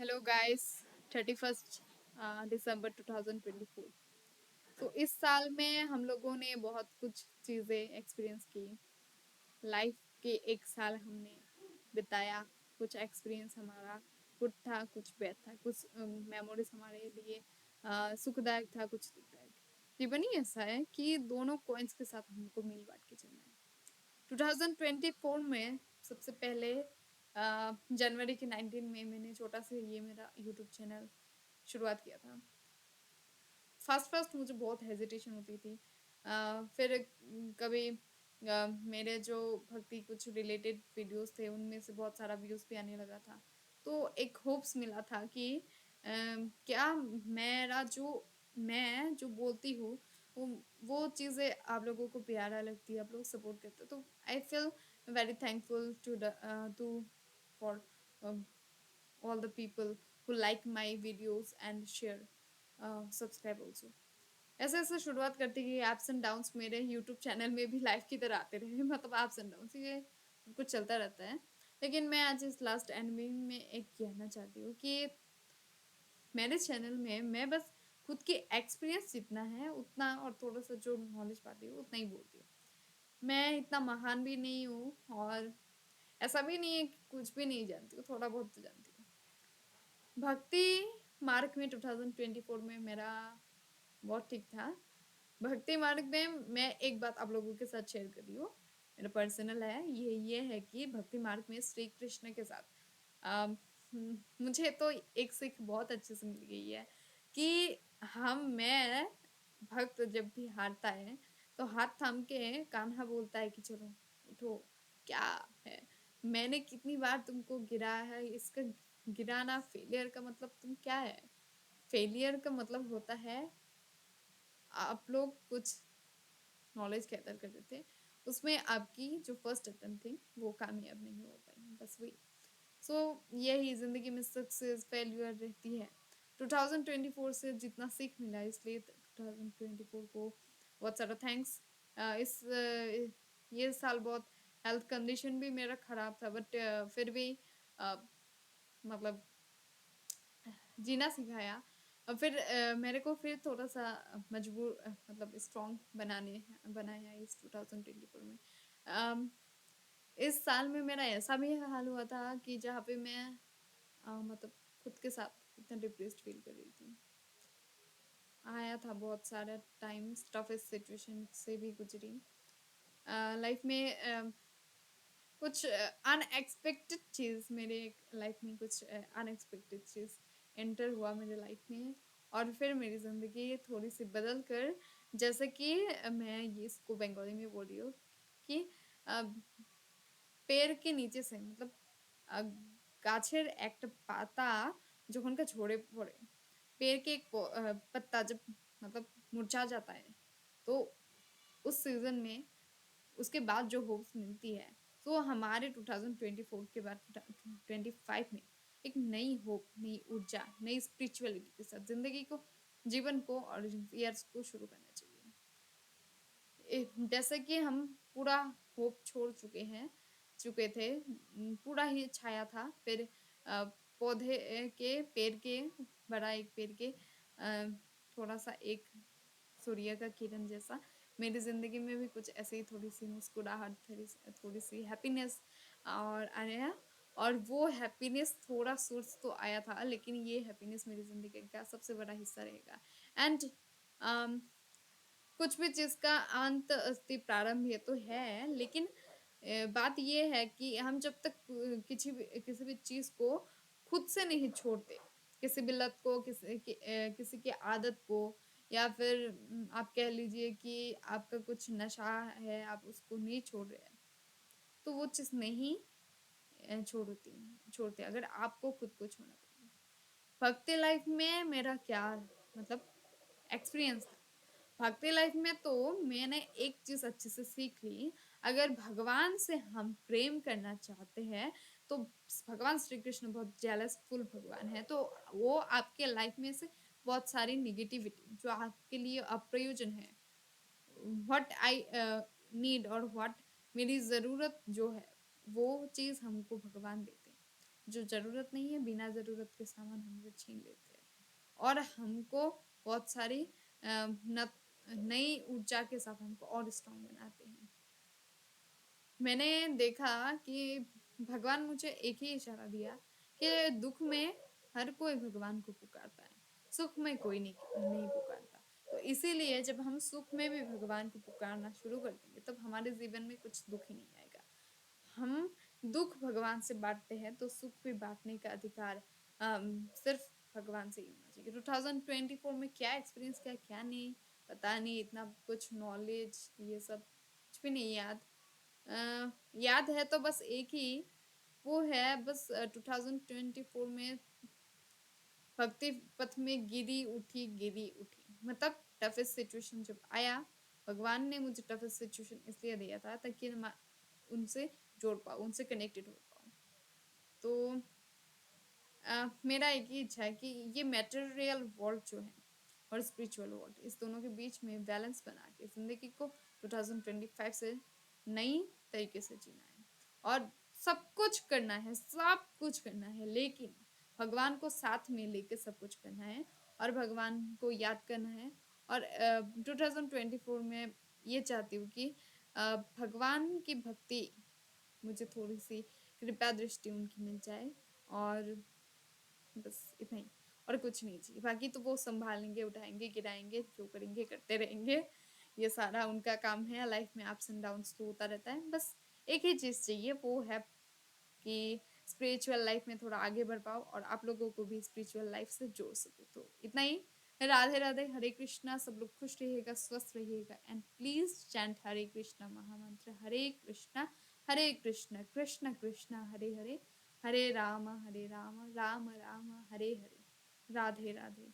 Hello guys. 31 दिसंबर 2024। तो इस साल में हम लोगों ने बहुत कुछ चीज़ें एक्सपीरियंस की। लाइफ के एक साल हमने बिताया। कुछ एक्सपीरियंस हमारा गुड था, कुछ बैड था, कुछ मेमोरीज हमारे लिए सुखदायक था, कुछ दुखदायक। जीवन ही ऐसा है कि दोनों कॉइन्स के साथ हमको मिल बांट के चलना है। 2024 में सबसे पहले जनवरी के 19 में मैंने छोटा सा ये मेरा यूट्यूब चैनल शुरुआत किया था। फर्स्ट फर्स्ट मुझे बहुत हेजिटेशन होती थी। फिर कभी मेरे जो भक्ति कुछ रिलेटेड वीडियोस थे उनमें से बहुत सारा व्यूज़ भी आने लगा था। तो एक होप्स मिला था कि क्या मैं जो बोलती हूँ वो चीज़ें आप लोगों को प्यारा लगती है, आप लोग सपोर्ट करते हो। तो I feel very thankful to for all the people who like my videos and share, subscribe also। ऐसे ऐसे शुरुआत करती गई। एप्स एंड डाउन्स मेरे यूट्यूब चैनल में भी लाइफ की तरह आते रहे। मतलब एप्स एंड डाउन्स ये कुछ चलता रहता है। लेकिन मैं आज इस लास्ट एंडिंग में एक कहना चाहती हूँ कि मेरे चैनल में मैं बस खुद की एक्सपीरियंस जितना है उतना और थोड़ा सा जो नॉलेज पाती हूँ उतना ही बोलती हूँ। मैं इतना महान भी नहीं हूँ और ऐसा भी नहीं है कि कुछ भी नहीं जानती हूँ, थोड़ा बहुत तो जानती हूँ। भक्ति मार्ग में 2024 में मेरा बहुत ठीक था। भक्ति मार्ग में मैं एक बात आप लोगों के साथ शेयर कर रही हूँ, मेरा पर्सनल है। ये है कि भक्ति मार्ग में श्री कृष्ण के साथ मुझे तो एक सीख बहुत अच्छे से मिल गई है कि मैं भक्त जब भी हारता है तो हाथ थाम के कान्हा बोलता है कि चलो उठो, क्या है। मैंने कितनी बार तुमको गिराया है, इसका गिराना फेलियर का मतलब तुम क्या है। फेलियर का मतलब होता है आप लोग कुछ नॉलेज गैदर करते थे, उसमें आपकी जो फर्स्ट अटेम्प्ट थी वो कामयाब नहीं हो पाई, बस वही। सो यही ज़िंदगी में सक्सेस फेल्यूर रहती है। 2024 से जितना सीख मिला इसलिए 2024 को बहुत सारा थैंक्स। ये साल बहुत हेल्थ कंडीशन भी मेरा ख़राब था, बट फिर भी मतलब जीना सिखाया। और फिर मेरे को फिर थोड़ा सा मजबूर मतलब स्ट्रॉन्ग बनाया इस 2024 में। इस साल में मेरा ऐसा भी हाल हुआ था कि जहाँ पे मैं मतलब खुद के साथ इतना डिप्रेस्ड फील कर रही थी। आया था बहुत सारा टाइम्स, टफेस्ट सिचुएशन से भी गुजरी लाइफ में। कुछ अनएक्सपेक्टेड चीज़ मेरे लाइफ में, कुछ अनएक्सपेक्टेड चीज़ एंटर हुआ मेरे लाइफ में और फिर मेरी ज़िंदगी थोड़ी सी बदल कर, जैसे कि मैं ये इसको बंगाली में बोल रही हूँ कि अ, পের के नीचे से मतलब গাছের একটা পাতা যখনকার ঝরে পড়ে, पेड़ के एक पत्ता जब मतलब मुरझा जाता है तो उस सीजन में उसके बाद जो होप्स मिलती है, तो हमारे 2024 के बाद 25 में एक नई होप, नई ऊर्जा, नई स्पिरिचुअलिटी के साथ जिंदगी को, जीवन को और ईयर्स को शुरू करना चाहिए। जैसे कि हम पूरा होप छोड़ चुके थे, पूरा ही छाया था। फिर पौधे के पेड़ के बड़ा एक पेड़ के थोड़ा सा एक सूर्य का किरण जैसा मेरी ज़िंदगी में भी कुछ ऐसे ही थोड़ी सी मुस्कुराहट, थोड़ी सी हैप्पीनेस और आया। और वो हैप्पीनेस थोड़ा सोर्स तो आया था, लेकिन ये हैप्पीनेस मेरी ज़िंदगी का सबसे बड़ा हिस्सा रहेगा। एंड कुछ भी चीज़ का अंत अस्ति प्रारंभ ये तो है, लेकिन बात ये है कि हम जब तक किसी भी चीज़ को खुद से नहीं छोड़ते, किसी भी लत को, किसी की आदत को, या फिर आप कह लीजिए कि आपका कुछ नशा है, आप उसको नहीं छोड़ रहे हैं, तो वो चीज़ नहीं छोड़ते अगर आपको खुद को छोड़ना पड़ेगा। भक्ति लाइफ में मेरा क्या मतलब एक्सपीरियंस था। भक्ति लाइफ में तो मैंने एक चीज़ अच्छे से सीख ली, अगर भगवान से हम प्रेम करना चाहते हैं तो भगवान श्री कृष्ण बहुत जेलसफुल भगवान है, तो वो आपके लाइफ में से बहुत सारी निगेटिविटी जो आपके लिए अप्रयोजन है, व्हाट आई नीड और व्हाट मेरी ज़रूरत जो है, वो चीज़ हमको भगवान देते हैं। जो ज़रूरत नहीं है, बिना ज़रूरत के सामान हमसे छीन लेते हैं और हमको बहुत सारी नई ऊर्जा के साथ हमको और स्ट्रॉन्ग बनाते हैं। मैंने देखा कि भगवान मुझे एक ही इशारा दिया कि दुःख में हर कोई भगवान को पुकारता है, सुख में कोई नहीं पुकारता। तो इसीलिए जब हम सुख में भी भगवान को पुकारना शुरू कर देंगे, तब हमारे जीवन में कुछ दुःख ही नहीं आएगा। हम दुःख भगवान से बाँटते हैं, तो सुख भी बाँटने का अधिकार सिर्फ़ भगवान से ही होना चाहिए। 2024 में क्या एक्सपीरियंस किया, क्या नहीं, पता नहीं, इतना कुछ नॉलेज ये सब कुछ भी नहीं याद। याद है तो बस एक ही, वो है बस 2024 में भक्ति पथ में गिरी उठी। मतलब टफेस्ट सिचुएशन जब आया, भगवान ने मुझे टफेस्ट सिचुएशन इसलिए दिया था ताकि मैं उनसे जोड़ पाऊँ, उनसे कनेक्टेड हो पाऊँ। तो मेरा एक ही इच्छा है कि ये मटेरियल वर्ल्ड जो है और स्पिरिचुअल वर्ल्ड, इस दोनों के बीच में बैलेंस बना के ज़िंदगी को 2025 से नई तरीके से जीना है और सब कुछ करना है, लेकिन भगवान को साथ में लेके सब कुछ करना है और भगवान को याद करना है। और 2024 में ये चाहती हूँ कि भगवान की भक्ति मुझे थोड़ी-सी कृपा दृष्टि उनकी मिल जाए और बस इतना ही, और कुछ नहीं चाहिए। बाकी तो वो सँभालेंगे, उठाएँगे, गिराएँगे, जो करेंगे करते रहेंगे। ये सारा उनका काम है, लाइफ़ में अप्स एंड डाउन्स तो होता रहता है। बस एक ही चीज़ चाहिए, वो है कि स्पिरिचुअल लाइफ़ में थोड़ा आगे बढ़ पाओ और आप लोगों को भी स्पिरिचुअल लाइफ़ से जोड़ सकूँ। तो इतना ही। राधे, राधे, हरे कृष्णा। सब लोग खुश रहिएगा, स्वस्थ रहिएगा एंड प्लीज़ चैंट हरे कृष्णा महामंत्र। हरे कृष्ण, कृष्ण कृष्ण, हरे हरे, हरे राम, राम राम, हरे हरे। राधे, राधे।